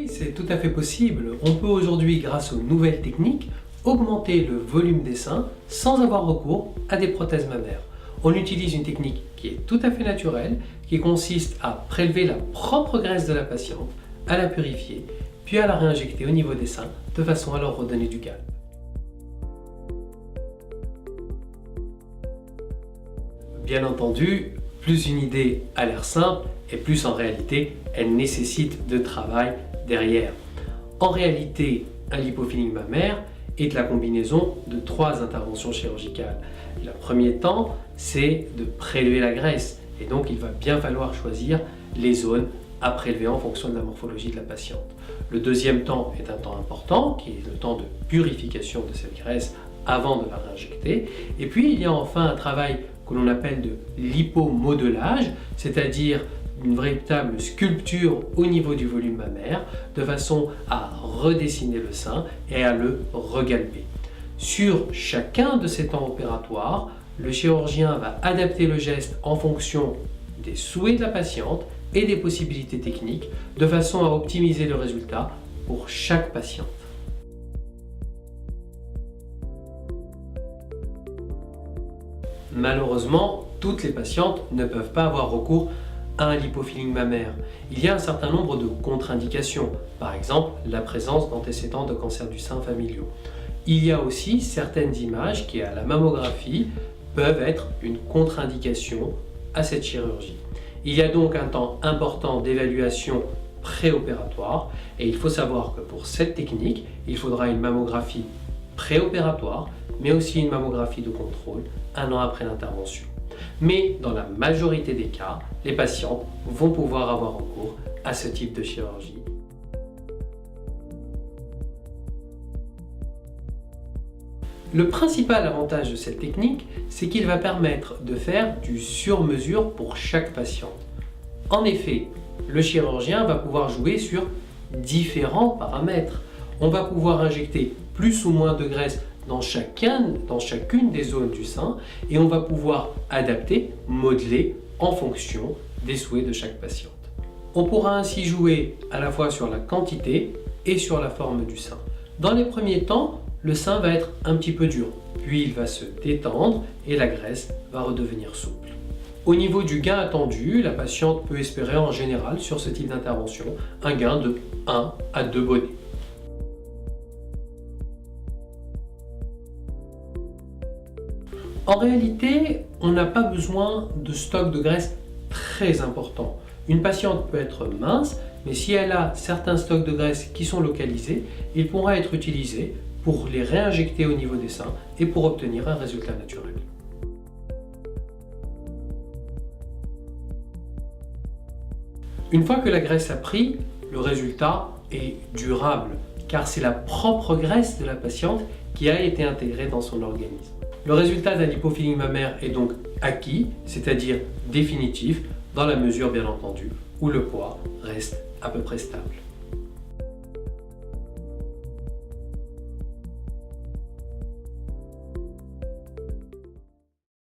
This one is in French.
Oui, c'est tout à fait possible. On peut aujourd'hui, grâce aux nouvelles techniques, augmenter le volume des seins sans avoir recours à des prothèses mammaires. On utilise une technique qui est tout à fait naturelle, qui consiste à prélever la propre graisse de la patiente, à la purifier, puis à la réinjecter au niveau des seins de façon à leur redonner du calme. Bien entendu, plus une idée a l'air simple et plus en réalité elle nécessite de travail derrière. En réalité, un lipofilling mammaire est la combinaison de 3 interventions chirurgicales. Le premier temps, c'est de prélever la graisse et donc il va bien falloir choisir les zones à prélever en fonction de la morphologie de la patiente. Le deuxième temps est un temps important qui est le temps de purification de cette graisse avant de la réinjecter. Et puis il y a enfin un travail que l'on appelle de lipomodelage, c'est-à-dire une véritable sculpture au niveau du volume mammaire, de façon à redessiner le sein et à le regalper. Sur chacun de ces temps opératoires, le chirurgien va adapter le geste en fonction des souhaits de la patiente et des possibilités techniques, de façon à optimiser le résultat pour chaque patiente. Malheureusement, toutes les patientes ne peuvent pas avoir recours à un lipofilling mammaire. Il y a un certain nombre de contre-indications, par exemple la présence d'antécédents de cancer du sein familiaux. Il y a aussi certaines images qui, à la mammographie, peuvent être une contre-indication à cette chirurgie. Il y a donc un temps important d'évaluation préopératoire et il faut savoir que pour cette technique, il faudra une mammographie préopératoire, mais aussi une mammographie de contrôle 1 an après l'intervention. Mais dans la majorité des cas, les patients vont pouvoir avoir recours à ce type de chirurgie. Le principal avantage de cette technique, c'est qu'il va permettre de faire du sur-mesure pour chaque patiente. En effet, le chirurgien va pouvoir jouer sur différents paramètres. On va pouvoir injecter plus ou moins de graisse dans chacune des zones du sein et on va pouvoir adapter, modeler en fonction des souhaits de chaque patiente. On pourra ainsi jouer à la fois sur la quantité et sur la forme du sein. Dans les premiers temps, le sein va être un petit peu dur, puis il va se détendre et la graisse va redevenir souple. Au niveau du gain attendu, la patiente peut espérer en général sur ce type d'intervention un gain de 1 à 2 bonnets. En réalité, on n'a pas besoin de stock de graisse très important. Une patiente peut être mince, mais si elle a certains stocks de graisse qui sont localisés, il pourra être utilisé pour les réinjecter au niveau des seins et pour obtenir un résultat naturel. Une fois que la graisse a pris, le résultat est durable, car c'est la propre graisse de la patiente qui a été intégrée dans son organisme. Le résultat d'un lipofilling mammaire est donc acquis, c'est-à-dire définitif, dans la mesure bien entendu où le poids reste à peu près stable.